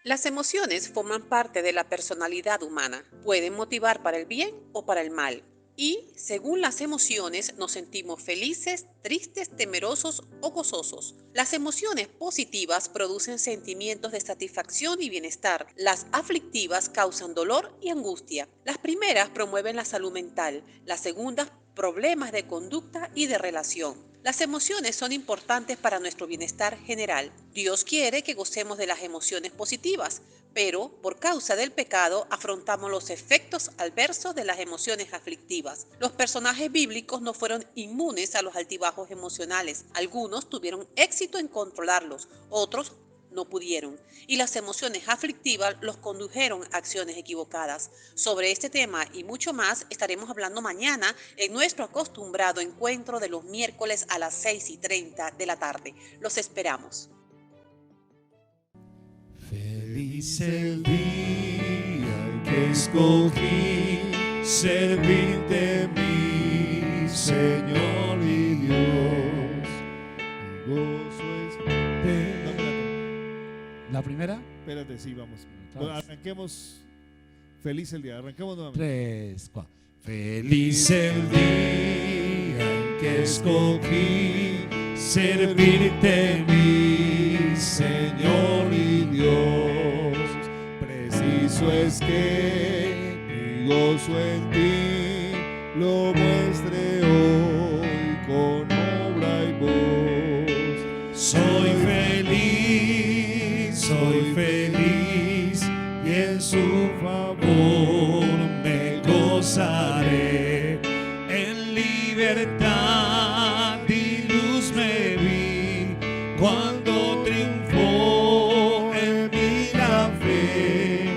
Las emociones forman parte de la personalidad humana. Pueden motivar para el bien o para el mal. Y, según las emociones, nos sentimos felices, tristes, temerosos o gozosos. Las emociones positivas producen sentimientos de satisfacción y bienestar. Las aflictivas causan dolor y angustia. Las primeras promueven la salud mental. Las segundas, problemas de conducta y de relación. Las emociones son importantes para nuestro bienestar general. Dios quiere que gocemos de las emociones positivas, pero por causa del pecado afrontamos los efectos adversos de las emociones aflictivas. Los personajes bíblicos no fueron inmunes a los altibajos emocionales. Algunos tuvieron éxito en controlarlos, otros no pudieron, y las emociones aflictivas los condujeron a acciones equivocadas. Sobre este tema y mucho más estaremos hablando mañana en nuestro acostumbrado encuentro de los miércoles a las 6:30 de la tarde. Los esperamos. Feliz el día en que escogí servirte, mi Señor y Dios. Mi gozo es... No, espérate. ¿La primera? Espérate, sí, vamos. Vamos. Arranquemos. Feliz el día, arranquemos nuevamente. 3, 4. Feliz el día en que escogí servirte, mi Señor y Dios. Preciso es que mi gozo en ti lo muestre hoy con obra y voz. Soy feliz y en su favor me gozaré. En libertad y luz me vi cuando triunfó en mí la fe,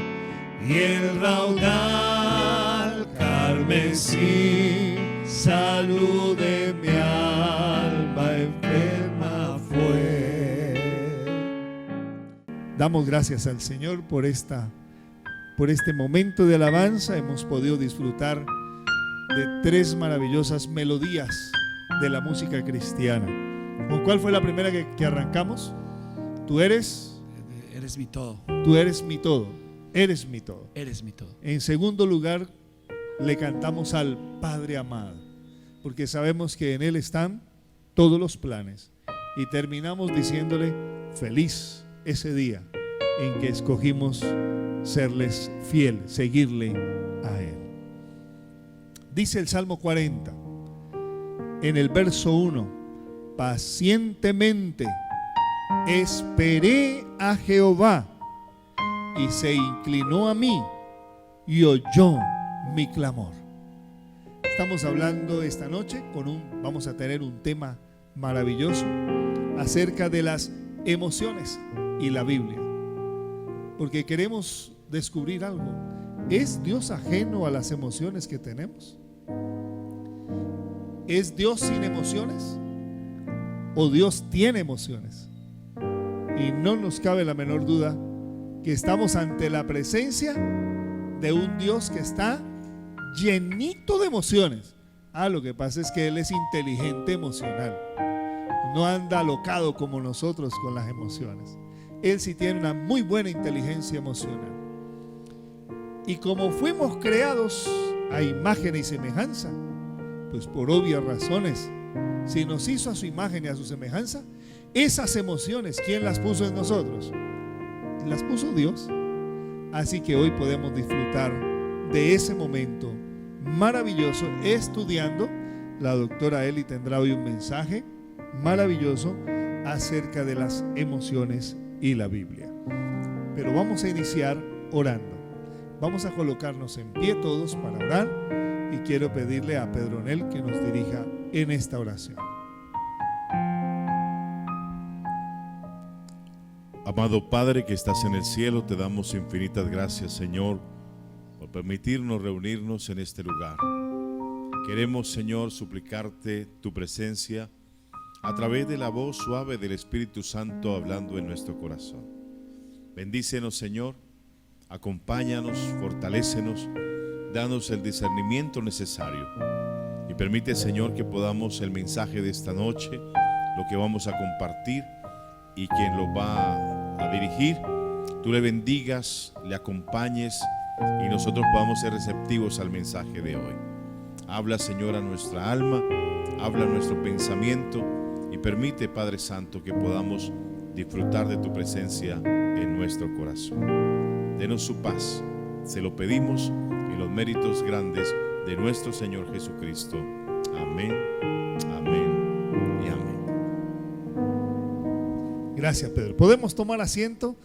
y el raudal carmesí salud de mi alma enferma fue. Damos gracias al Señor por este momento de alabanza. Hemos podido disfrutar de 3 maravillosas melodías de la música cristiana. ¿Con cuál fue la primera que arrancamos? Tú eres Eres mi todo. Tú eres mi todo. Eres mi todo. Eres mi todo. En segundo lugar, le cantamos al Padre amado, porque sabemos que en Él están todos los planes. Y terminamos diciéndole: feliz ese día en que escogimos serles fiel, seguirle a Él. Dice el Salmo 40, en el verso 1: pacientemente esperé a Jehová, y se inclinó a mí y oyó mi clamor. Estamos hablando esta noche vamos a tener un tema maravilloso acerca de las emociones y la Biblia, porque queremos descubrir algo. ¿Es Dios ajeno a las emociones que tenemos? ¿Es Dios sin emociones? ¿O Dios tiene emociones? Y no nos cabe la menor duda que estamos ante la presencia de un Dios que está llenito de emociones. Lo que pasa es que Él es inteligente emocional. No anda alocado como nosotros con las emociones. Él sí tiene una muy buena inteligencia emocional. Y como fuimos creados a imagen y semejanza, pues por obvias razones, si nos hizo a su imagen y a su semejanza, esas emociones, ¿quién las puso en nosotros? Las puso Dios. Así que hoy podemos disfrutar de ese momento maravilloso estudiando. La doctora Eli tendrá hoy un mensaje maravilloso acerca de las emociones y la Biblia. Pero vamos a iniciar orando. Vamos a colocarnos en pie todos para orar, y quiero pedirle a Pedronel que nos dirija en esta oración. Amado Padre que estás en el cielo, te damos infinitas gracias, Señor, por permitirnos reunirnos en este lugar. Queremos, Señor, suplicarte tu presencia a través de la voz suave del Espíritu Santo hablando en nuestro corazón. Bendícenos, Señor, acompáñanos, fortalécenos, danos el discernimiento necesario y permite, Señor, que podamos el mensaje de esta noche, lo que vamos a compartir, y quien lo va a dirigir tú le bendigas, le acompañes y nosotros podamos ser receptivos al mensaje de hoy. Habla, Señor, a nuestra alma, habla a nuestro pensamiento y permite, Padre Santo, que podamos disfrutar de tu presencia en nuestro corazón. Denos su paz, se lo pedimos en los méritos grandes de nuestro Señor Jesucristo. Amén, amén y amén. Gracias, Pedro. Podemos tomar asiento.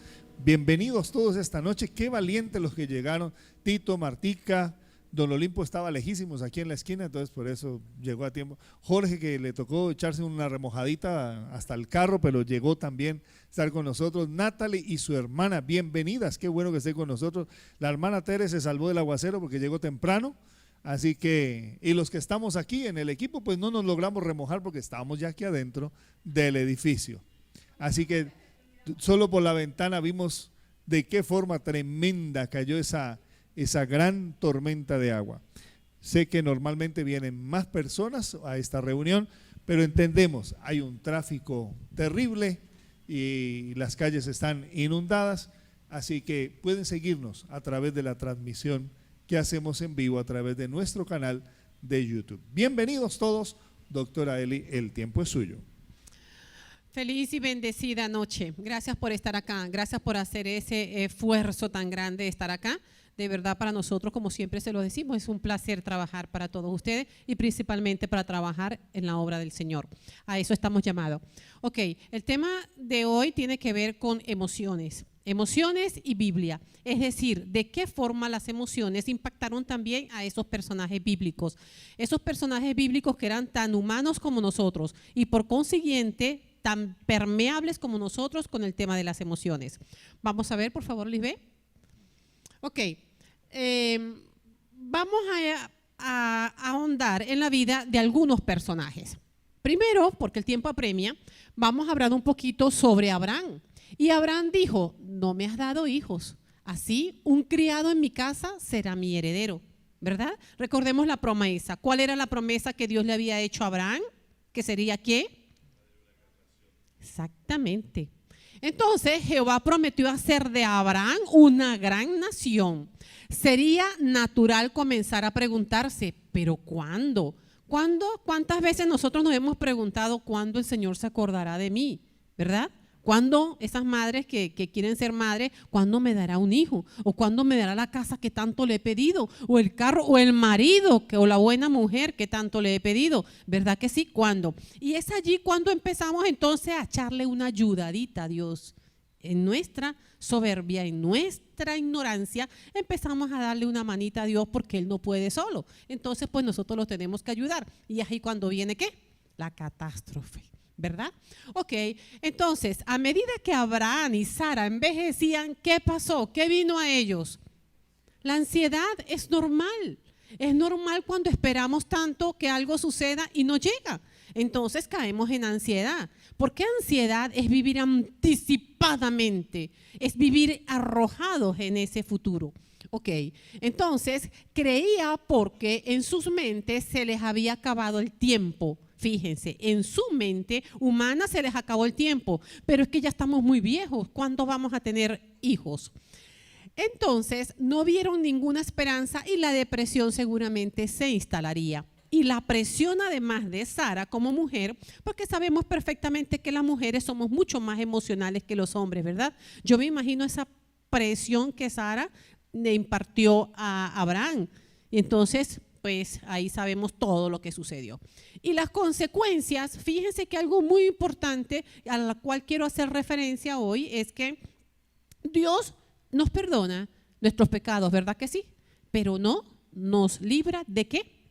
Bienvenidos todos esta noche. Qué valientes los que llegaron. Tito, Martica, Don Olimpo estaba lejísimos aquí en la esquina, entonces por eso llegó a tiempo. Jorge, que le tocó echarse una remojadita hasta el carro, pero llegó también a estar con nosotros. Natalie y su hermana, bienvenidas. Qué bueno que esté con nosotros. La hermana Tere se salvó del aguacero porque llegó temprano. Así que, y los que estamos aquí en el equipo, pues no nos logramos remojar porque estábamos ya aquí adentro del edificio. Así que solo por la ventana vimos de qué forma tremenda cayó esa gran tormenta de agua. Sé que normalmente vienen más personas a esta reunión, pero entendemos, hay un tráfico terrible y las calles están inundadas, así que pueden seguirnos a través de la transmisión que hacemos en vivo a través de nuestro canal de YouTube. Bienvenidos todos, doctora Eli, el tiempo es suyo. Feliz y bendecida noche. Gracias por estar acá. Gracias por hacer ese esfuerzo tan grande de estar acá. De verdad, para nosotros, como siempre se lo decimos, es un placer trabajar para todos ustedes y principalmente para trabajar en la obra del Señor. A eso estamos llamados. Ok, el tema de hoy tiene que ver con emociones. Emociones y Biblia. Es decir, de qué forma las emociones impactaron también a esos personajes bíblicos. Esos personajes bíblicos que eran tan humanos como nosotros y por consiguiente tan permeables como nosotros con el tema de las emociones. Vamos a ver, por favor, Lisbeth. Ok, vamos a ahondar en la vida de algunos personajes. Primero, porque el tiempo apremia, vamos a hablar un poquito sobre Abraham. Y Abraham dijo, no me has dado hijos, así un criado en mi casa será mi heredero, ¿verdad? Recordemos la promesa. ¿Cuál era la promesa que Dios le había hecho a Abraham? ¿Que sería qué? Exactamente. Entonces Jehová prometió hacer de Abraham una gran nación. Sería natural comenzar a preguntarse, ¿pero cuándo? ¿Cuántas veces nosotros nos hemos preguntado cuándo el Señor se acordará de mí? ¿Verdad? ¿Cuándo esas madres que quieren ser madres, cuándo me dará un hijo? ¿O cuándo me dará la casa que tanto le he pedido? ¿O el carro? ¿O el marido? ¿O la buena mujer que tanto le he pedido? ¿Verdad que sí? ¿Cuándo? Y es allí cuando empezamos entonces a echarle una ayudadita a Dios. En nuestra soberbia, en nuestra ignorancia, empezamos a darle una manita a Dios porque Él no puede solo. Entonces, pues nosotros lo tenemos que ayudar. Y es ahí cuando viene, ¿qué? La catástrofe. ¿Verdad? Ok, entonces, a medida que Abraham y Sara envejecían, ¿qué pasó? ¿Qué vino a ellos? La ansiedad es normal. Es normal cuando esperamos tanto que algo suceda y no llega. Entonces caemos en ansiedad. Porque ansiedad es vivir anticipadamente, es vivir arrojados en ese futuro. Ok, entonces creía porque en sus mentes se les había acabado el tiempo. Fíjense, en su mente humana se les acabó el tiempo, pero es que ya estamos muy viejos. ¿Cuándo vamos a tener hijos? Entonces no vieron ninguna esperanza y la depresión seguramente se instalaría. Y la presión además de Sara como mujer, porque sabemos perfectamente que las mujeres somos mucho más emocionales que los hombres, ¿verdad? Yo me imagino esa presión que Sara le impartió a Abraham. Y entonces, pues ahí sabemos todo lo que sucedió. Y las consecuencias, fíjense que algo muy importante a la cual quiero hacer referencia hoy es que Dios nos perdona nuestros pecados, ¿verdad que sí? Pero no nos libra ¿de qué?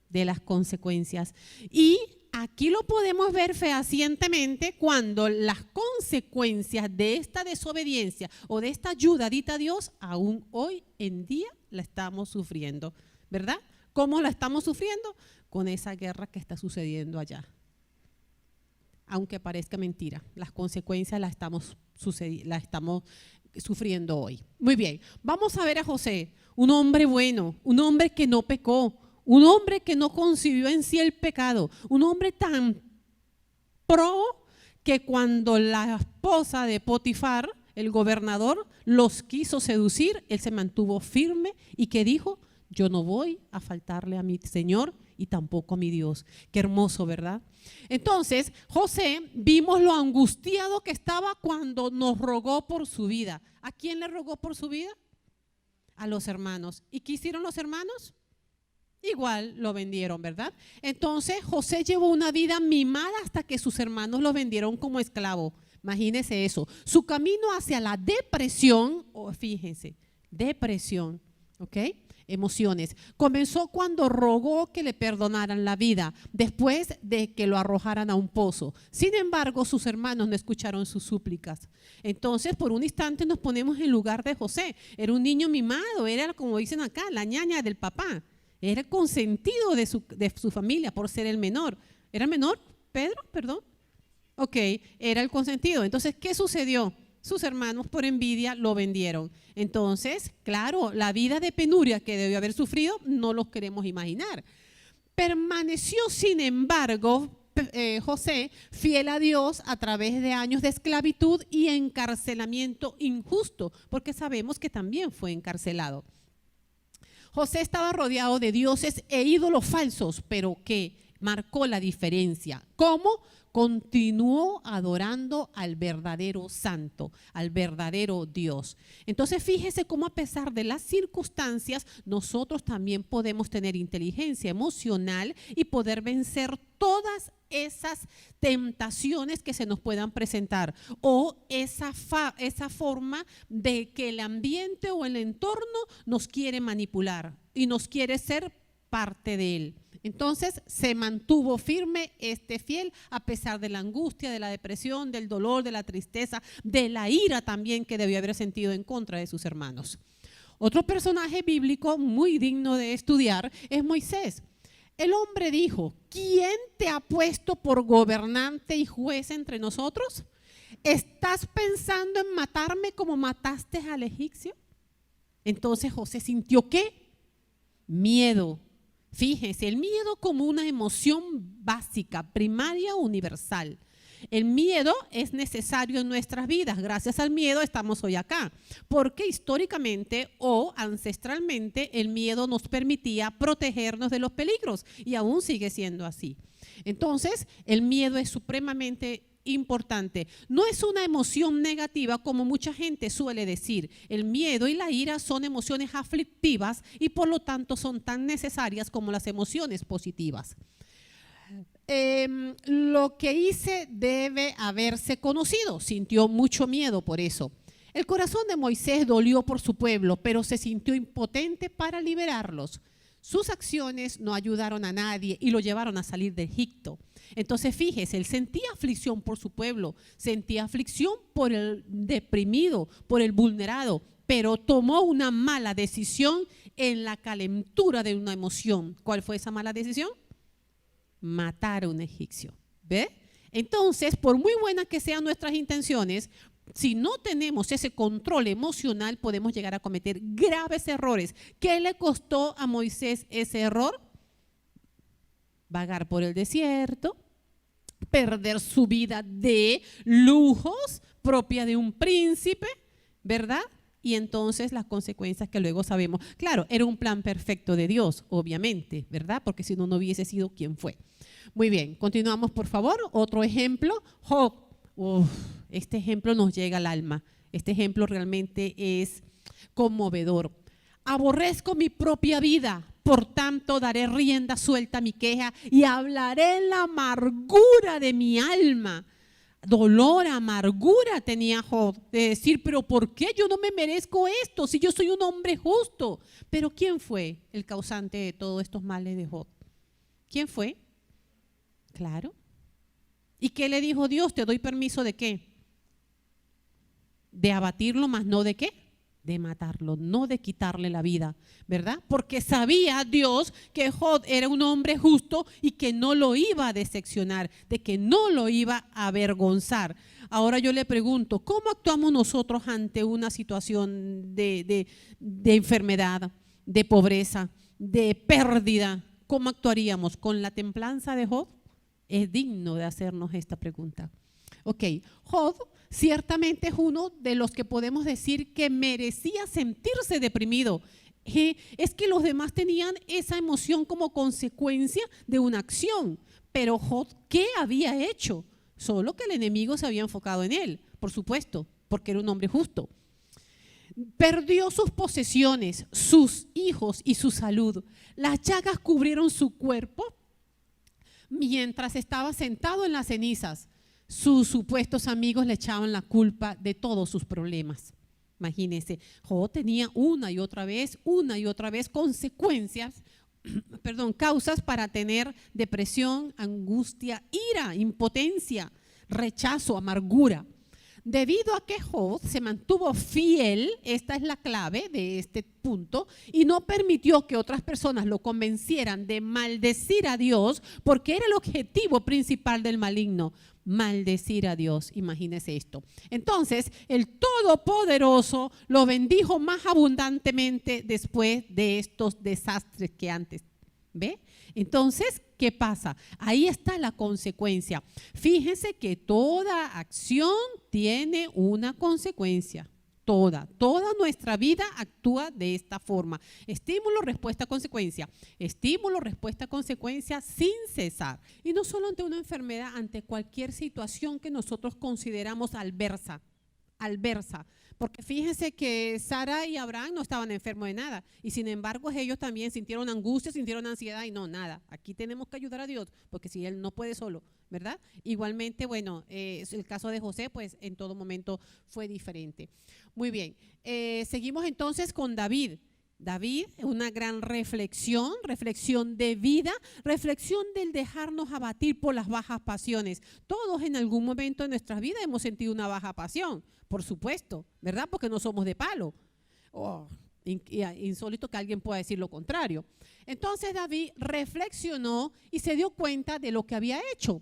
De las consecuencias. Y aquí lo podemos ver fehacientemente cuando las consecuencias de esta desobediencia o de esta ayudadita a Dios, aún hoy en día la estamos sufriendo, ¿verdad? ¿Cómo la estamos sufriendo? Con esa guerra que está sucediendo allá. Aunque parezca mentira, las consecuencias las estamos sufriendo hoy. Muy bien, vamos a ver a José, un hombre bueno, un hombre que no pecó, un hombre que no concibió en sí el pecado, un hombre tan pro que cuando la esposa de Potifar, el gobernador los quiso seducir, él se mantuvo firme y que dijo, yo no voy a faltarle a mi Señor y tampoco a mi Dios. Qué hermoso, ¿verdad? Entonces, José, vimos lo angustiado que estaba cuando nos rogó por su vida. ¿A quién le rogó por su vida? A los hermanos. ¿Y qué hicieron los hermanos? Igual lo vendieron, ¿verdad? Entonces, José llevó una vida mimada hasta que sus hermanos lo vendieron como esclavo. Imagínense eso. Su camino hacia la depresión, fíjense, depresión, ¿ok? Emociones. Comenzó cuando rogó que le perdonaran la vida, después de que lo arrojaran a un pozo. Sin embargo, sus hermanos no escucharon sus súplicas. Entonces, por un instante nos ponemos en lugar de José. Era un niño mimado, era como dicen acá, la ñaña del papá. Era el consentido de su familia por ser el menor. ¿Era el menor, Pedro? Perdón. Ok, era el consentido. Entonces, ¿qué sucedió? Sus hermanos por envidia lo vendieron. Entonces, claro, la vida de penuria que debió haber sufrido no los queremos imaginar. Permaneció, sin embargo, José, fiel a Dios a través de años de esclavitud y encarcelamiento injusto, porque sabemos que también fue encarcelado. José estaba rodeado de dioses e ídolos falsos, pero que marcó la diferencia. ¿Cómo? Continuó adorando al verdadero santo, al verdadero Dios. Entonces fíjese cómo a pesar de las circunstancias, nosotros también podemos tener inteligencia emocional y poder vencer todas esas tentaciones que se nos puedan presentar o esa forma de que el ambiente o el entorno nos quiere manipular y nos quiere ser parte de él. Entonces se mantuvo firme, fiel, a pesar de la angustia, de la depresión, del dolor, de la tristeza, de la ira también que debió haber sentido en contra de sus hermanos. Otro personaje bíblico muy digno de estudiar es Moisés. El hombre dijo, ¿quién te ha puesto por gobernante y juez entre nosotros? ¿Estás pensando en matarme como mataste al egipcio? Entonces José sintió ¿qué? Miedo. Fíjense, el miedo como una emoción básica, primaria, universal. El miedo es necesario en nuestras vidas. Gracias al miedo estamos hoy acá. Porque históricamente o ancestralmente el miedo nos permitía protegernos de los peligros y aún sigue siendo así. Entonces, el miedo es supremamente importante. No es una emoción negativa como mucha gente suele decir. El miedo y la ira son emociones aflictivas y por lo tanto son tan necesarias como las emociones positivas. Lo que hice debe haberse conocido. Sintió mucho miedo por eso. El corazón de Moisés dolió por su pueblo, pero se sintió impotente para liberarlos. Sus acciones no ayudaron a nadie y lo llevaron a salir de Egipto. Entonces fíjese, él sentía aflicción por su pueblo, sentía aflicción por el deprimido, por el vulnerado, pero tomó una mala decisión en la calentura de una emoción. ¿Cuál fue esa mala decisión? Matar a un egipcio. ¿Ve? Entonces, por muy buenas que sean nuestras intenciones, si no tenemos ese control emocional, podemos llegar a cometer graves errores. ¿Qué le costó a Moisés ese error? Vagar por el desierto, perder su vida de lujos propia de un príncipe, ¿verdad? Y entonces las consecuencias que luego sabemos. Claro, era un plan perfecto de Dios, obviamente, ¿verdad? Porque si no, no hubiese sido quien fue. Muy bien, continuamos por favor. Otro ejemplo, Job. Este ejemplo nos llega al alma. Este ejemplo realmente es conmovedor. Aborrezco mi propia vida, por tanto daré rienda suelta a mi queja y hablaré en la amargura de mi alma. Dolor, amargura tenía Job de decir, pero ¿por qué yo no me merezco esto si yo soy un hombre justo? Pero ¿quién fue el causante de todos estos males de Job? ¿Quién fue? Claro. ¿Y qué le dijo Dios? Te doy permiso de qué? De abatirlo, más no de qué? De matarlo, no de quitarle la vida, ¿verdad? Porque sabía Dios que Job era un hombre justo y que no lo iba a decepcionar, de que no lo iba a avergonzar. Ahora yo le pregunto, ¿cómo actuamos nosotros ante una situación de enfermedad, de pobreza, de pérdida? ¿Cómo actuaríamos? ¿Con la templanza de Job? Es digno de hacernos esta pregunta. Ok, Job ciertamente es uno de los que podemos decir que merecía sentirse deprimido. Es que los demás tenían esa emoción como consecuencia de una acción. Pero Job, ¿qué había hecho? Solo que el enemigo se había enfocado en él, por supuesto, porque era un hombre justo. Perdió sus posesiones, sus hijos y su salud. Las llagas cubrieron su cuerpo mientras estaba sentado en las cenizas. Sus supuestos amigos le echaban la culpa de todos sus problemas. Imagínense, Job tenía una y otra vez consecuencias, causas para tener depresión, angustia, ira, impotencia, rechazo, amargura. Debido a que Job se mantuvo fiel, esta es la clave de este punto, y no permitió que otras personas lo convencieran de maldecir a Dios, porque era el objetivo principal del maligno, maldecir a Dios. Imagínese esto. Entonces, el Todopoderoso lo bendijo más abundantemente después de estos desastres que antes. ¿Ve? Entonces, ¿qué pasa? Ahí está la consecuencia. Fíjense que toda acción tiene una consecuencia. Toda nuestra vida actúa de esta forma. Estímulo, respuesta, consecuencia. Estímulo, respuesta, consecuencia sin cesar. Y no solo ante una enfermedad, ante cualquier situación que nosotros consideramos adversa. Porque fíjense que Sara y Abraham no estaban enfermos de nada, y sin embargo ellos también sintieron angustia, sintieron ansiedad, y no, nada. Aquí tenemos que ayudar a Dios, porque si Él no puede solo, ¿verdad? Igualmente, bueno, el caso de José, pues en todo momento fue diferente. Muy bien, seguimos entonces con David. David, una gran reflexión de vida, reflexión del dejarnos abatir por las bajas pasiones. Todos en algún momento de nuestras vidas hemos sentido una baja pasión, por supuesto, ¿verdad? Porque no somos de palo. Insólito que alguien pueda decir lo contrario. Entonces David reflexionó y se dio cuenta de lo que había hecho,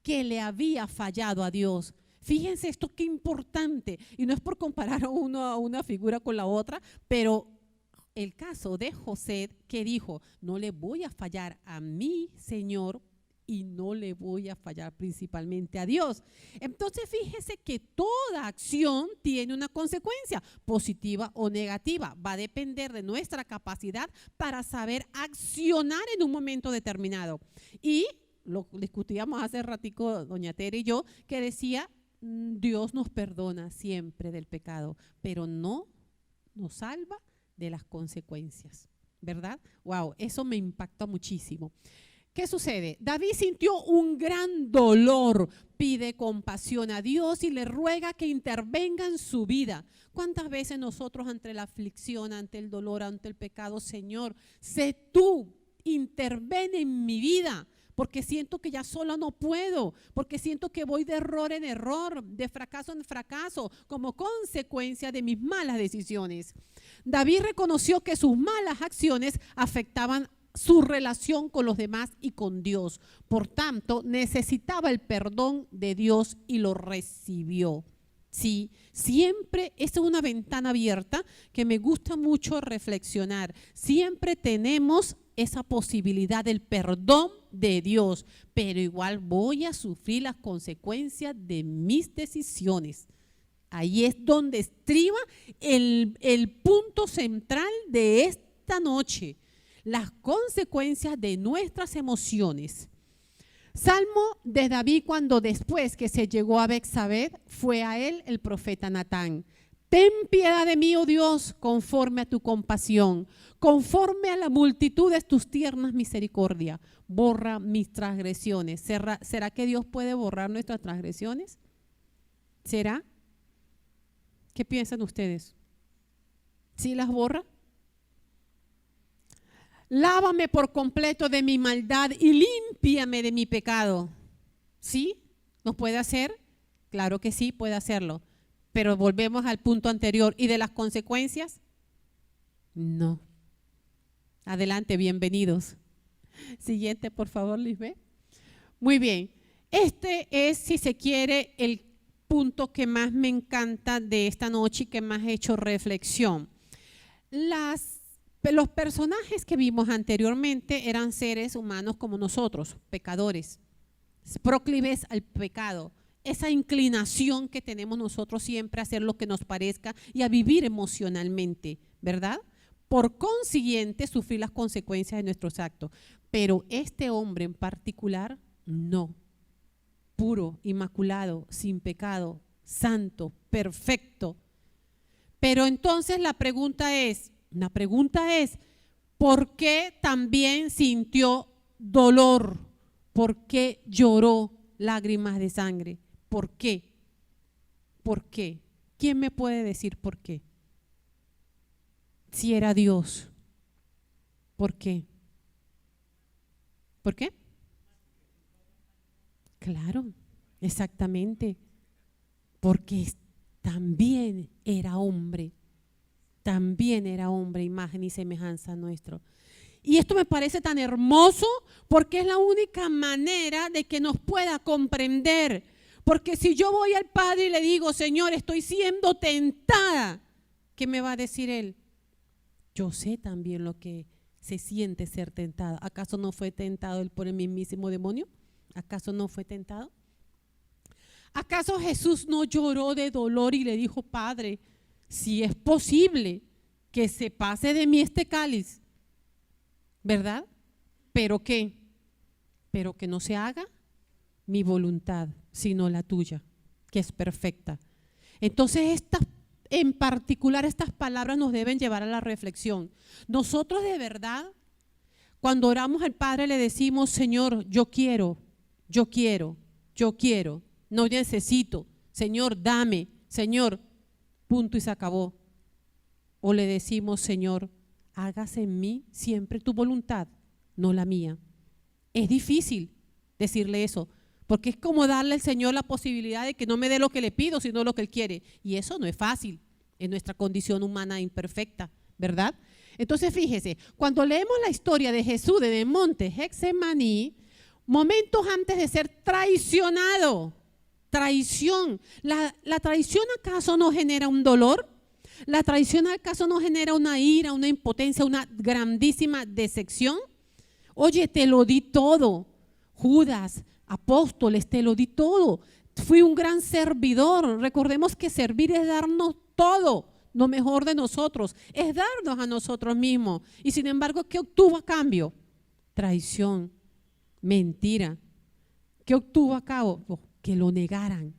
que le había fallado a Dios. Fíjense esto, qué importante. Y no es por comparar a una figura con la otra, pero el caso de José, que dijo, no le voy a fallar a mi Señor y no le voy a fallar principalmente a Dios. Entonces fíjese que toda acción tiene una consecuencia, positiva o negativa. Va a depender de nuestra capacidad para saber accionar en un momento determinado. Y lo discutíamos hace ratico doña Tere y yo, que decía, Dios nos perdona siempre del pecado, pero no nos salva de las consecuencias, ¿verdad? Wow, eso me impacta muchísimo. ¿Qué sucede? David sintió un gran dolor, pide compasión a Dios y le ruega que intervenga en su vida. ¿Cuántas veces nosotros ante la aflicción, ante el dolor, ante el pecado, Señor, sé tú, interven en mi vida? Porque siento que ya sola no puedo, porque siento que voy de error en error, de fracaso en fracaso, como consecuencia de mis malas decisiones. David reconoció que sus malas acciones afectaban su relación con los demás y con Dios. Por tanto, necesitaba el perdón de Dios y lo recibió. Sí, siempre, esta es una ventana abierta que me gusta mucho reflexionar. Siempre tenemos esa posibilidad del perdón de Dios, pero igual voy a sufrir las consecuencias de mis decisiones. Ahí es donde estriba el punto central de esta noche, las consecuencias de nuestras emociones. Salmo de David, cuando después que se llegó a Betsabé, fue a él el profeta Natán. Ten piedad de mí, oh Dios, conforme a tu compasión, conforme a la multitud de tus tiernas misericordias. Borra mis transgresiones. ¿Será que Dios puede borrar nuestras transgresiones? ¿Será? ¿Qué piensan ustedes? ¿Sí las borra? Lávame por completo de mi maldad y límpiame de mi pecado. ¿Sí? ¿Nos puede hacer? Claro que sí, puede hacerlo. Pero volvemos al punto anterior. ¿Y de las consecuencias? No. Adelante, bienvenidos. Siguiente, por favor, Lisbeth. Muy bien. Este es, si se quiere, el punto que más me encanta de esta noche y que más he hecho reflexión. Los personajes que vimos anteriormente eran seres humanos como nosotros, pecadores, proclives al pecado. esa inclinación que tenemos nosotros siempre a hacer lo que nos parezca y a vivir emocionalmente, ¿verdad? Por consiguiente, sufrir las consecuencias de nuestros actos. Pero este hombre en particular, no. Puro, inmaculado, sin pecado, santo, perfecto. Pero entonces la pregunta es, ¿por qué también sintió dolor? ¿Por qué lloró lágrimas de sangre? ¿Por qué? ¿Por qué? ¿Quién me puede decir por qué? Si era Dios, ¿por qué? ¿Por qué? Claro, exactamente. Porque también era hombre, imagen y semejanza nuestro. Y esto me parece tan hermoso porque es la única manera de que nos pueda comprender. Porque si yo voy al Padre y le digo, Señor, estoy siendo tentada, ¿qué me va a decir Él? Yo sé también lo que se siente ser tentado. ¿Acaso no fue tentado Él por el mismísimo demonio? ¿Acaso no fue tentado? ¿Acaso Jesús no lloró de dolor y le dijo, Padre, si es posible que se pase de mí este cáliz? ¿Verdad? ¿Pero qué? Pero que no se haga mi voluntad, sino la tuya, que es perfecta. Entonces, en particular, estas palabras nos deben llevar a la reflexión. Nosotros de verdad, cuando oramos al Padre, le decimos, Señor, yo quiero, no necesito, Señor, dame, Señor, punto y se acabó. O le decimos, Señor, hágase en mí siempre tu voluntad, no la mía. Es difícil decirle eso, porque es como darle al Señor la posibilidad de que no me dé lo que le pido, sino lo que Él quiere. Y eso no es fácil en nuestra condición humana imperfecta, ¿verdad? Entonces fíjese, cuando leemos la historia de Jesús en el monte Getsemaní, momentos antes de ser traicionado, traición. ¿La traición acaso no genera un dolor? ¿La traición acaso no genera una ira, una impotencia, una grandísima decepción? Oye, te lo di todo. Judas, apóstoles, te lo di todo. Fui un gran servidor. Recordemos que servir es darnos todo, lo mejor de nosotros. Es darnos a nosotros mismos. Y sin embargo, ¿qué obtuvo a cambio? Traición, mentira. ¿Qué obtuvo a cabo? Que lo negaran.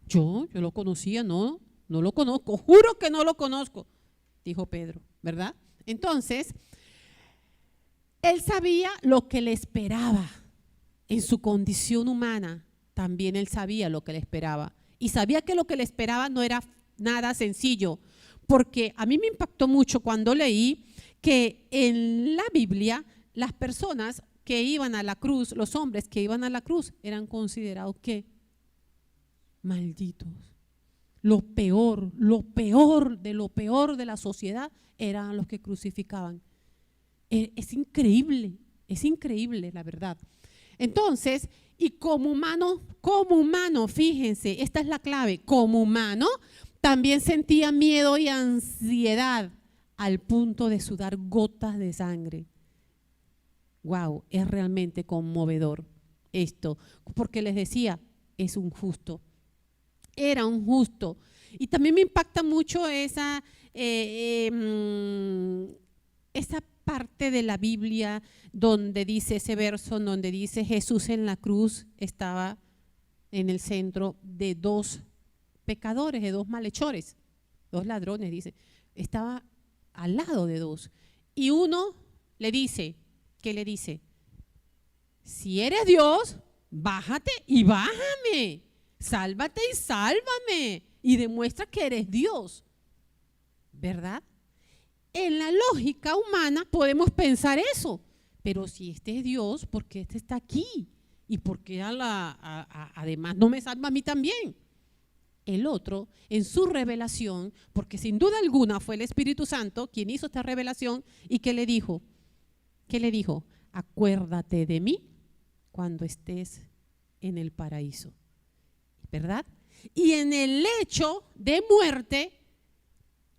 Yo lo conocía, no lo conozco, juro que no lo conozco, dijo Pedro, ¿verdad? Entonces, él sabía lo que le esperaba en su condición humana, también él sabía lo que le esperaba y sabía que lo que le esperaba no era nada sencillo, porque a mí me impactó mucho cuando leí que en la Biblia las personas que iban a la cruz, los hombres que iban a la cruz eran considerados ¿qué? Malditos. Lo peor de la sociedad eran los que crucificaban. Es increíble la verdad. Entonces, y como humano, fíjense, esta es la clave, como humano también sentía miedo y ansiedad al punto de sudar gotas de sangre. Wow, es realmente conmovedor esto, porque les decía, es un justo. Era un justo. Y también me impacta mucho esa parte de la Biblia donde dice ese verso, donde dice Jesús en la cruz estaba en el centro de dos pecadores, de dos malhechores, dos ladrones, dice. Estaba al lado de dos. Y uno le dice, ¿qué le dice? Si eres Dios, bájate y bájame. Sálvate y sálvame y demuestra que eres Dios, ¿verdad? En la lógica humana podemos pensar eso, pero si este es Dios, ¿por qué este está aquí? ¿Y por qué además no me salva a mí también? El otro, en su revelación, porque sin duda alguna fue el Espíritu Santo quien hizo esta revelación, ¿y qué le dijo? ¿Qué le dijo? Acuérdate de mí cuando estés en el paraíso. ¿Verdad? Y en el lecho de muerte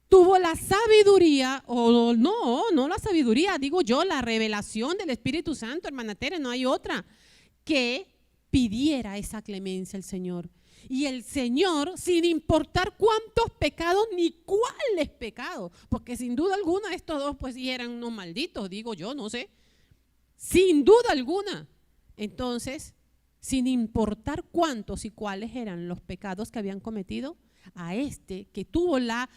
tuvo la sabiduría, o no la sabiduría, digo yo, la revelación del Espíritu Santo, hermana Tere, no hay otra, que pidiera esa clemencia al Señor. Y el Señor, sin importar cuántos pecados ni cuáles pecados, porque sin duda alguna estos dos pues sí eran unos malditos, digo yo, no sé, sin duda alguna. Entonces, sin importar cuántos y cuáles eran los pecados que habían cometido, a este que tuvo la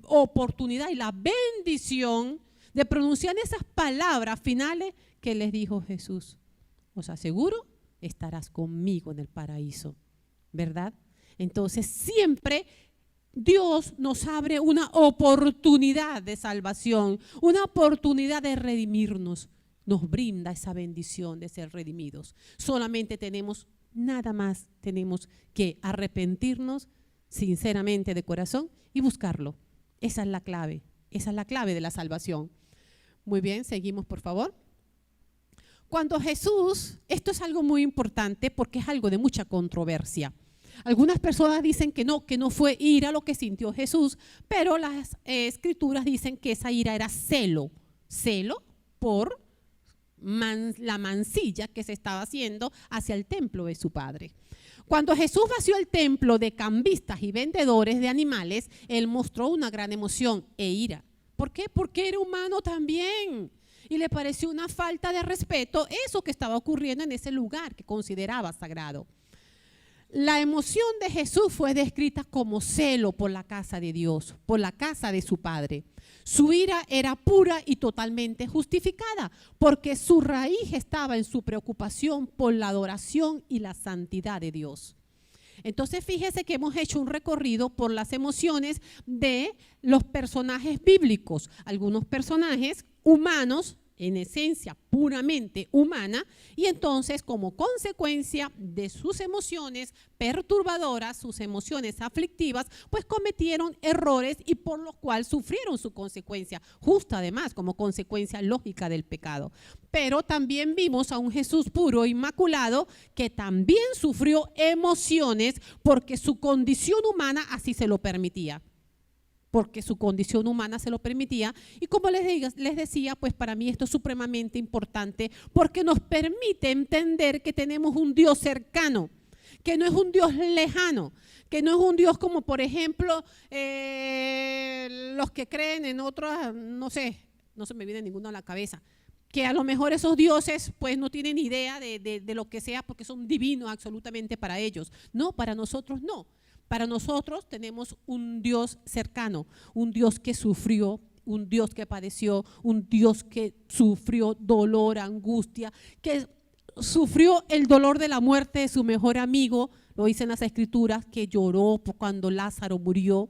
oportunidad y la bendición de pronunciar esas palabras finales que les dijo Jesús: os aseguro, estarás conmigo en el paraíso, ¿verdad? Entonces siempre Dios nos abre una oportunidad de salvación, una oportunidad de redimirnos, nos brinda esa bendición de ser redimidos. Solamente nada más tenemos que arrepentirnos sinceramente de corazón y buscarlo. Esa es la clave de la salvación. Muy bien, seguimos por favor. Cuando Jesús, esto es algo muy importante porque es algo de mucha controversia. Algunas personas dicen que no fue ira lo que sintió Jesús, pero las escrituras dicen que esa ira era celo por la mancilla que se estaba haciendo hacia el templo de su padre. Cuando Jesús vació el templo de cambistas y vendedores de animales, él mostró una gran emoción e ira. ¿Por qué? Porque era humano también. Y le pareció una falta de respeto eso que estaba ocurriendo en ese lugar que consideraba sagrado. La emoción de Jesús fue descrita como celo por la casa de Dios, por la casa de su Padre. Su ira era pura y totalmente justificada, porque su raíz estaba en su preocupación por la adoración y la santidad de Dios. Entonces fíjese que hemos hecho un recorrido por las emociones de los personajes bíblicos, algunos personajes humanos, en esencia puramente humana, y entonces como consecuencia de sus emociones perturbadoras, sus emociones aflictivas, pues cometieron errores y por lo cual sufrieron su consecuencia, justa además como consecuencia lógica del pecado. Pero también vimos a un Jesús puro, inmaculado, que también sufrió emociones porque su condición humana así se lo permitía. Porque su condición humana se lo permitía. Y como les decía, pues para mí esto es supremamente importante porque nos permite entender que tenemos un Dios cercano, que no es un Dios lejano, que no es un Dios como por ejemplo los que creen en otras, no se me viene ninguno a la cabeza, que a lo mejor esos dioses pues no tienen idea de lo que sea porque son divinos absolutamente para ellos. No, para nosotros no. Para nosotros tenemos un Dios cercano, un Dios que sufrió, un Dios que padeció, un Dios que sufrió dolor, angustia, que sufrió el dolor de la muerte de su mejor amigo, lo dicen las escrituras, que lloró cuando Lázaro murió,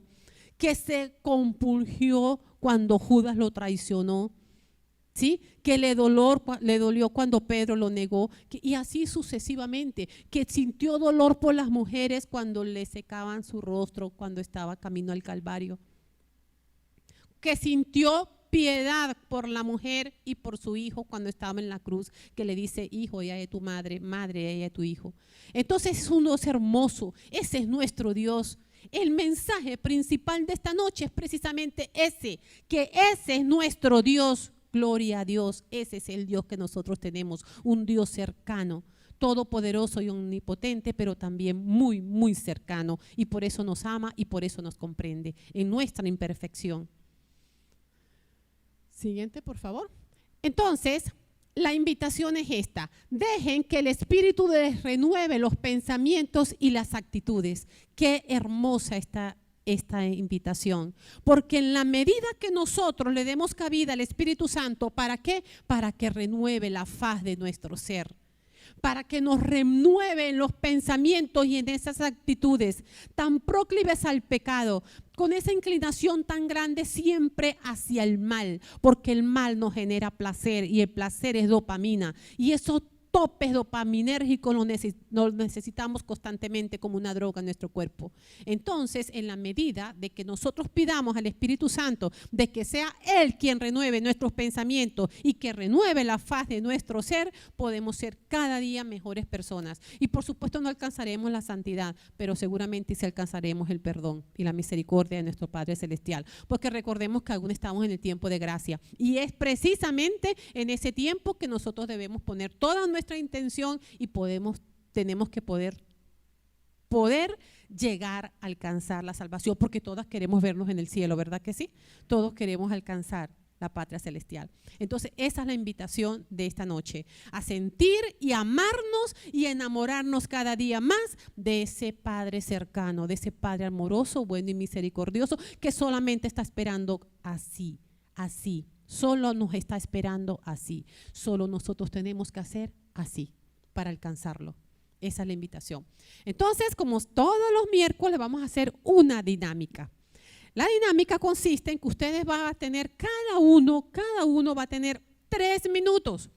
que se compungió cuando Judas lo traicionó, ¿sí? Que le dolió cuando Pedro lo negó, y así sucesivamente, que sintió dolor por las mujeres cuando le secaban su rostro cuando estaba camino al Calvario, que sintió piedad por la mujer y por su hijo cuando estaba en la cruz, que le dice: hijo, ella es tu madre, madre, ella es tu hijo. Entonces es un Dios hermoso, ese es nuestro Dios. El mensaje principal de esta noche es precisamente ese, que ese es nuestro Dios. Gloria a Dios, ese es el Dios que nosotros tenemos, un Dios cercano, todopoderoso y omnipotente, pero también muy, muy cercano, y por eso nos ama y por eso nos comprende en nuestra imperfección. Siguiente, por favor. Entonces, la invitación es esta: dejen que el Espíritu les renueve los pensamientos y las actitudes. Qué hermosa esta invitación, porque en la medida que nosotros le demos cabida al Espíritu Santo, ¿para qué? Para que renueve la faz de nuestro ser, para que nos renueve en los pensamientos y en esas actitudes tan proclives al pecado, con esa inclinación tan grande siempre hacia el mal, porque el mal nos genera placer y el placer es dopamina, y esos topes dopaminérgicos los necesitamos constantemente como una droga en nuestro cuerpo. Entonces, en la medida de que nosotros pidamos al Espíritu Santo de que sea Él quien renueve nuestros pensamientos y que renueve la faz de nuestro ser, podemos ser cada día mejores personas. Y por supuesto no alcanzaremos la santidad, pero seguramente sí alcanzaremos el perdón y la misericordia de nuestro Padre Celestial. Porque recordemos que aún estamos en el tiempo de gracia. Y es precisamente en ese tiempo que nosotros debemos poner toda nuestra intención y tenemos que poder poder llegar a alcanzar la salvación, porque todas queremos vernos en el cielo, ¿verdad que sí? Todos queremos alcanzar la patria celestial. Entonces, esa es la invitación de esta noche, a sentir y amarnos y enamorarnos cada día más de ese Padre cercano, de ese Padre amoroso, bueno y misericordioso, que solamente está esperando así, así. Solo nos está esperando así. Solo nosotros tenemos que hacer así para alcanzarlo. Esa es la invitación. Entonces, como todos los miércoles, vamos a hacer una dinámica. La dinámica consiste en que ustedes van a tener, cada uno va a tener 3 minutos.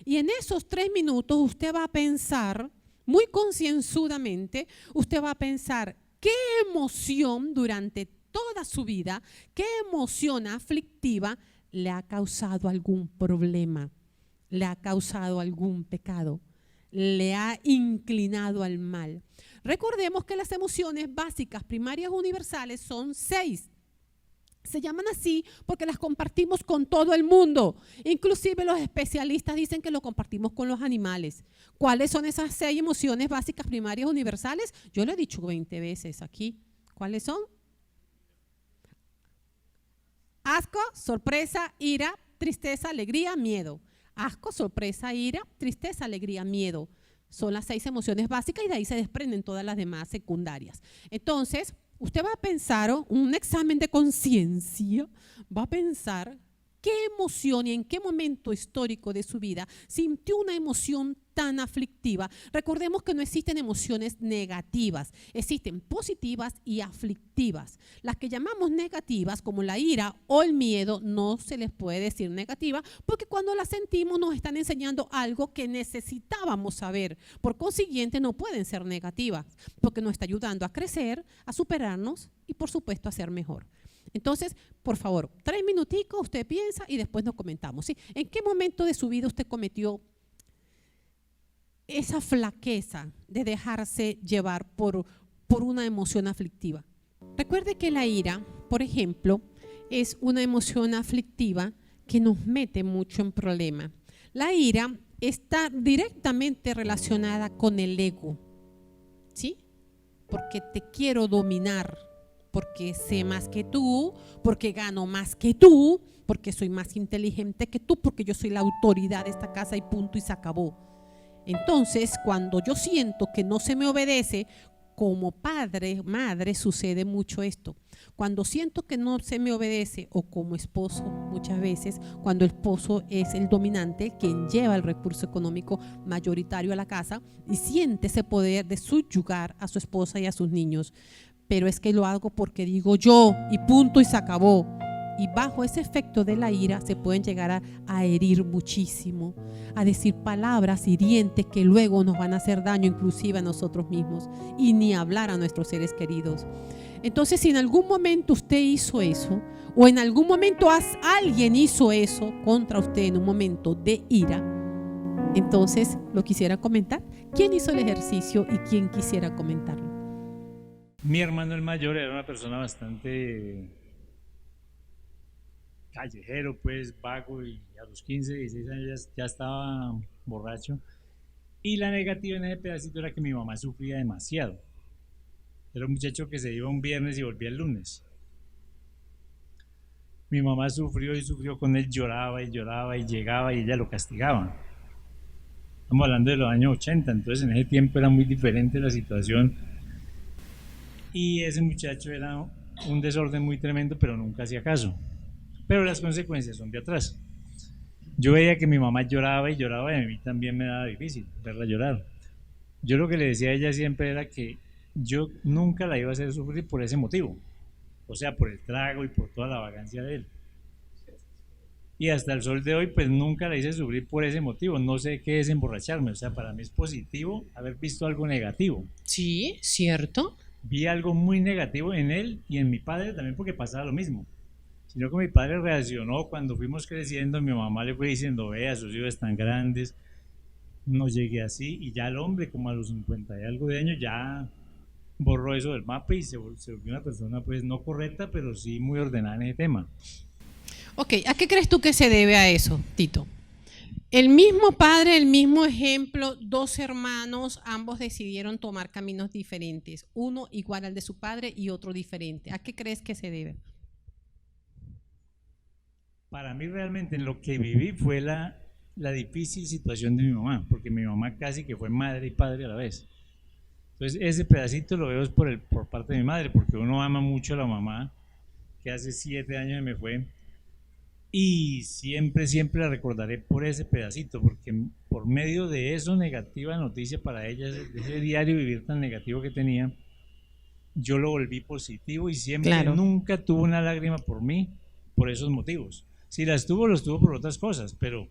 Y en esos 3 minutos usted va a pensar, muy concienzudamente, usted va a pensar qué emoción durante toda su vida, qué emoción aflictiva le ha causado algún problema, le ha causado algún pecado, le ha inclinado al mal. Recordemos que las emociones básicas, primarias, universales son 6. Se llaman así porque las compartimos con todo el mundo. Inclusive los especialistas dicen que lo compartimos con los animales. ¿Cuáles son esas 6 emociones básicas, primarias, universales? Yo lo he dicho 20 veces aquí. ¿Cuáles son? Asco, sorpresa, ira, tristeza, alegría, miedo. Asco, sorpresa, ira, tristeza, alegría, miedo. Son las 6 emociones básicas y de ahí se desprenden todas las demás secundarias. Entonces, usted va a pensar, un examen de conciencia, va a pensar qué emoción y en qué momento histórico de su vida sintió una emoción tan aflictiva. Recordemos que no existen emociones negativas, existen positivas y aflictivas. Las que llamamos negativas, como la ira o el miedo, no se les puede decir negativa, porque cuando las sentimos nos están enseñando algo que necesitábamos saber. Por consiguiente, no pueden ser negativas, porque nos está ayudando a crecer, a superarnos y, por supuesto, a ser mejor. Entonces, por favor, 3 minuticos, usted piensa y después nos comentamos, ¿sí? ¿En qué momento de su vida usted cometió esa flaqueza de dejarse llevar por una emoción aflictiva? Recuerde que la ira, por ejemplo, es una emoción aflictiva que nos mete mucho en problemas. La ira está directamente relacionada con el ego, ¿sí? Porque te quiero dominar, porque sé más que tú, porque gano más que tú, porque soy más inteligente que tú, porque yo soy la autoridad de esta casa y punto y se acabó. Entonces, cuando yo siento que no se me obedece, como padre, madre, sucede mucho esto. Cuando siento que no se me obedece, o como esposo, muchas veces, cuando el esposo es el dominante, quien lleva el recurso económico mayoritario a la casa y siente ese poder de subyugar a su esposa y a sus niños. Pero es que lo hago porque digo yo y punto y se acabó. Y bajo ese efecto de la ira se pueden llegar a herir muchísimo, a decir palabras hirientes que luego nos van a hacer daño inclusive a nosotros mismos y ni hablar a nuestros seres queridos. Entonces, si en algún momento usted hizo eso o en algún momento alguien hizo eso contra usted en un momento de ira, entonces lo quisiera comentar. ¿Quién hizo el ejercicio y quién quisiera comentarlo? Mi hermano el mayor era una persona bastante callejero, pues vago, y a los 15, 16 años ya estaba borracho. Y la negativa en ese pedacito era que mi mamá sufría demasiado. Era un muchacho que se iba un viernes y volvía el lunes. Mi mamá sufrió y sufrió con él, lloraba y lloraba y llegaba y ella lo castigaba. Estamos hablando de los años 80, entonces en ese tiempo era muy diferente la situación. Y ese muchacho era un desorden muy tremendo, pero nunca hacía caso. Pero las consecuencias son de atrás. Yo veía que mi mamá lloraba y lloraba y a mí también me daba difícil verla llorar. Yo lo que le decía a ella siempre era que yo nunca la iba a hacer sufrir por ese motivo. O sea, por el trago y por toda la vagancia de él. Y hasta el sol de hoy, pues nunca la hice sufrir por ese motivo. No sé qué es emborracharme. O sea, para mí es positivo haber visto algo negativo. Sí, cierto. Vi algo muy negativo en él y en mi padre también, porque pasaba lo mismo. Sino que mi padre reaccionó cuando fuimos creciendo. Mi mamá le fue diciendo: vea, sus hijos están grandes, no llegué así. Y ya el hombre, como a los 50 y algo de años, ya borró eso del mapa y se volvió una persona, pues no correcta, pero sí muy ordenada en ese tema. Ok, ¿a qué crees tú que se debe a eso, Tito? El mismo padre, el mismo ejemplo, dos hermanos, ambos decidieron tomar caminos diferentes, uno igual al de su padre y otro diferente. ¿A qué crees que se debe? Para mí realmente lo que viví fue la difícil situación de mi mamá, porque mi mamá casi que fue madre y padre a la vez. Entonces ese pedacito lo veo es por parte de mi madre, porque uno ama mucho a la mamá, que hace 7 años me fue, y siempre la recordaré por ese pedacito, porque por medio de eso negativa noticia para ella, de ese diario vivir tan negativo que tenía, yo lo volví positivo y siempre, Claro. nunca tuvo una lágrima por mí, por esos motivos. Si las tuvo, los tuvo por otras cosas, pero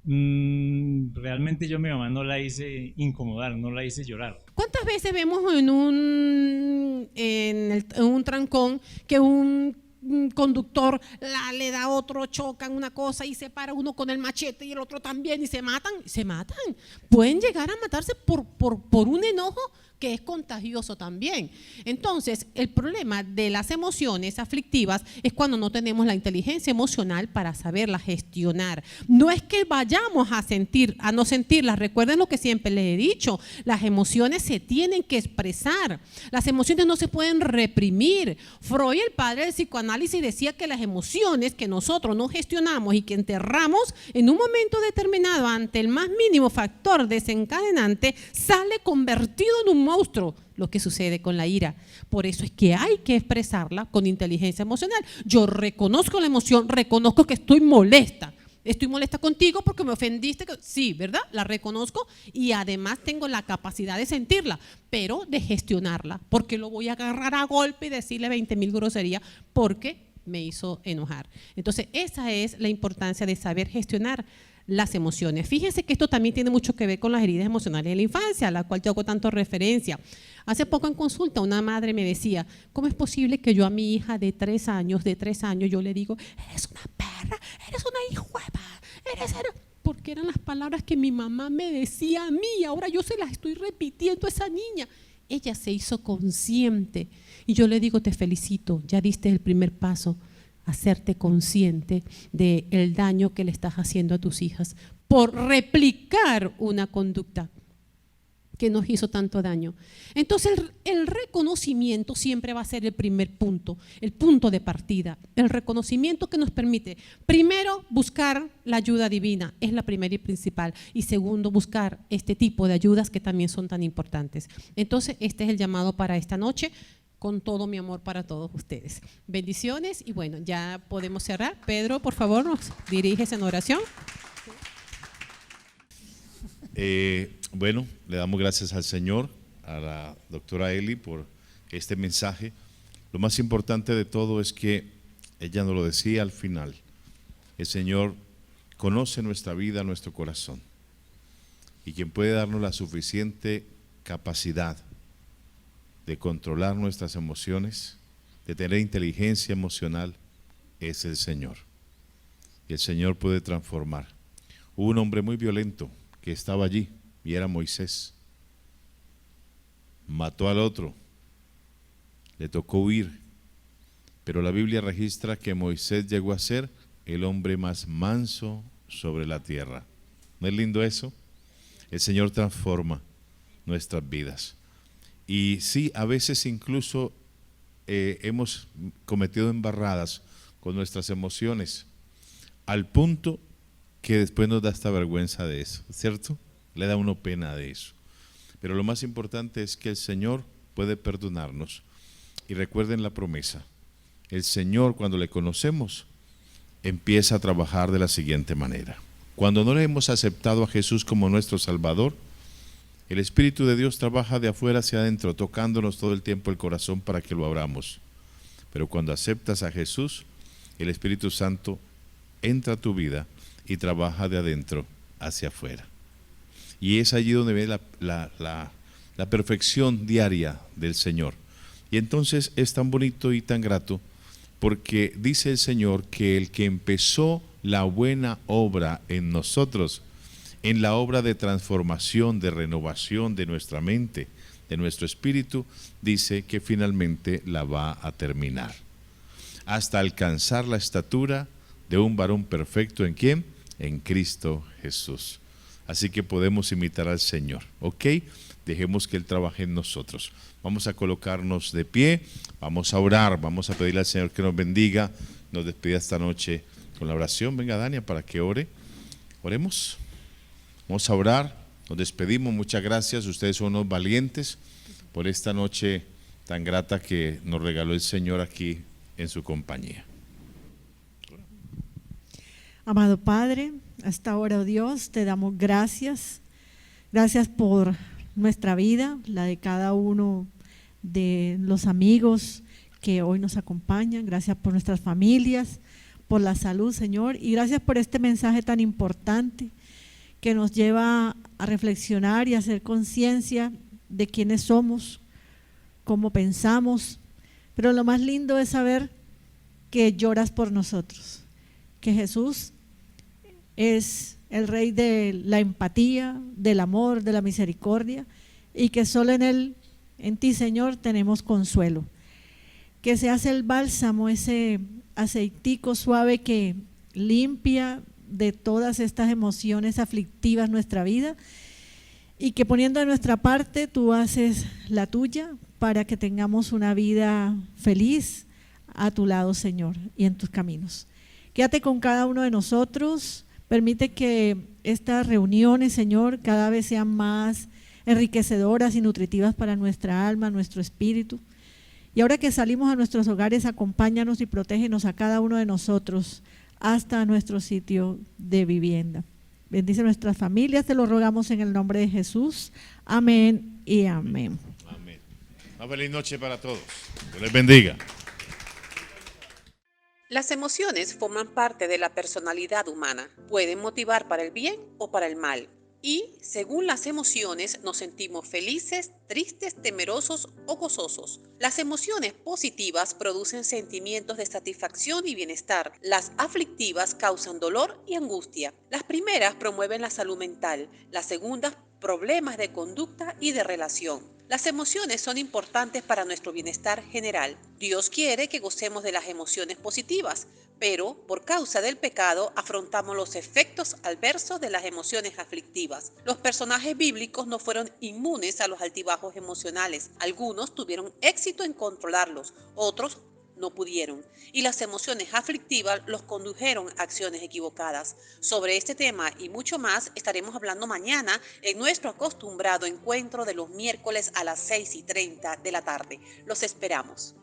realmente yo a mi mamá no la hice incomodar, no la hice llorar. ¿Cuántas veces vemos en un trancón que un conductor le da a otro, chocan una cosa y se para uno con el machete y el otro también y se matan? Se matan. Pueden llegar a matarse por un enojo que es contagioso también. Entonces, el problema de las emociones aflictivas es cuando no tenemos la inteligencia emocional para saberlas gestionar. No es que vayamos a no sentirlas. Recuerden lo que siempre les he dicho, las emociones se tienen que expresar. Las emociones no se pueden reprimir. Freud, el padre del psicoanálisis, decía que las emociones que nosotros no gestionamos y que enterramos en un momento determinado ante el más mínimo factor desencadenante, sale convertido en un monstruo. Lo que sucede con la ira. Por eso es que hay que expresarla con inteligencia emocional. Yo reconozco la emoción, reconozco que estoy molesta. Estoy molesta contigo porque me ofendiste. Sí, ¿verdad? La reconozco y además tengo la capacidad de sentirla, pero de gestionarla. Porque lo voy a agarrar a golpe y decirle 20,000 groserías porque me hizo enojar. Entonces, esa es la importancia de saber gestionar las emociones. Fíjense que esto también tiene mucho que ver con las heridas emocionales de la infancia, a la cual yo hago tanto referencia. Hace poco en consulta una madre me decía, ¿cómo es posible que yo a mi hija de 3 años, yo le digo, eres una perra, eres una hijuepa, porque eran las palabras que mi mamá me decía a mí, ahora yo se las estoy repitiendo a esa niña. Ella se hizo consciente y yo le digo, te felicito, ya diste el primer paso, hacerte consciente del daño que le estás haciendo a tus hijas por replicar una conducta que nos hizo tanto daño. Entonces el reconocimiento siempre va a ser el primer punto, el punto de partida, el reconocimiento que nos permite, primero, buscar la ayuda divina, es la primera y principal, y segundo, buscar este tipo de ayudas que también son tan importantes. Entonces este es el llamado para esta noche, con todo mi amor para todos ustedes. Bendiciones y bueno, ya podemos cerrar. Pedro, por favor, nos diriges en oración. Bueno, le damos gracias al Señor, a la doctora Eli por este mensaje. Lo más importante de todo es que ella nos lo decía al final, el Señor conoce nuestra vida, nuestro corazón, y quien puede darnos la suficiente capacidad de controlar nuestras emociones, de tener inteligencia emocional, es el Señor. Y el Señor puede transformar. Hubo un hombre muy violento que estaba allí y era Moisés. Mató al otro, le tocó huir, pero la Biblia registra que Moisés llegó a ser el hombre más manso sobre la tierra. ¿No es lindo eso? El Señor transforma nuestras vidas. Y sí, a veces incluso hemos cometido embarradas con nuestras emociones, al punto que después nos da esta vergüenza de eso, ¿cierto? Le da a uno pena de eso. Pero lo más importante es que el Señor puede perdonarnos. Y recuerden la promesa, el Señor cuando le conocemos empieza a trabajar de la siguiente manera. Cuando no le hemos aceptado a Jesús como nuestro Salvador, el Espíritu de Dios trabaja de afuera hacia adentro, tocándonos todo el tiempo el corazón para que lo abramos. Pero cuando aceptas a Jesús, el Espíritu Santo entra a tu vida y trabaja de adentro hacia afuera. Y es allí donde ve la perfección diaria del Señor. Y entonces es tan bonito y tan grato, porque dice el Señor que el que empezó la buena obra en nosotros, en la obra de transformación, de renovación de nuestra mente, de nuestro espíritu, dice que finalmente la va a terminar. Hasta alcanzar la estatura de un varón perfecto, ¿en quién? en Cristo Jesús. Así que podemos imitar al Señor, ¿ok? Dejemos que Él trabaje en nosotros. Vamos a colocarnos de pie, vamos a orar, vamos a pedirle al Señor que nos bendiga, nos despida esta noche con la oración. Venga, Dania, para que ore. Oremos. Vamos a orar, nos despedimos. Muchas gracias, ustedes son unos valientes por esta noche tan grata que nos regaló el Señor aquí en su compañía. Amado Padre, hasta ahora, oh Dios, te damos gracias. Gracias por nuestra vida, la de cada uno de los amigos que hoy nos acompañan. Gracias por nuestras familias, por la salud, Señor. Y gracias por este mensaje tan importante que nos lleva a reflexionar y a hacer conciencia de quiénes somos, cómo pensamos. Pero lo más lindo es saber que lloras por nosotros, que Jesús es el Rey de la empatía, del amor, de la misericordia, y que solo en Él, en ti, Señor, tenemos consuelo. Que se hace el bálsamo, ese aceitico suave que limpia de todas estas emociones aflictivas nuestra vida, y que poniendo de nuestra parte, tú haces la tuya para que tengamos una vida feliz a tu lado, Señor, y en tus caminos. Quédate con cada uno de nosotros. Permite que estas reuniones, Señor, cada vez sean más enriquecedoras y nutritivas para nuestra alma, nuestro espíritu. Y ahora que salimos a nuestros hogares, acompáñanos y protégenos a cada uno de nosotros hasta nuestro sitio de vivienda. Bendice nuestras familias, te lo rogamos en el nombre de Jesús. Amén y amén. Amén. Una feliz noche para todos. Dios les bendiga. Las emociones forman parte de la personalidad humana. Pueden motivar para el bien o para el mal. Y, según las emociones, nos sentimos felices, tristes, temerosos o gozosos. Las emociones positivas producen sentimientos de satisfacción y bienestar. Las aflictivas causan dolor y angustia. Las primeras promueven la salud mental. Las segundas, problemas de conducta y de relación. Las emociones son importantes para nuestro bienestar general. Dios quiere que gocemos de las emociones positivas, pero por causa del pecado afrontamos los efectos adversos de las emociones aflictivas. Los personajes bíblicos no fueron inmunes a los altibajos emocionales. Algunos tuvieron éxito en controlarlos, otros no pudieron, y las emociones aflictivas los condujeron a acciones equivocadas. Sobre este tema y mucho más estaremos hablando mañana en nuestro acostumbrado encuentro de los miércoles a las 6:30 de la tarde. Los esperamos.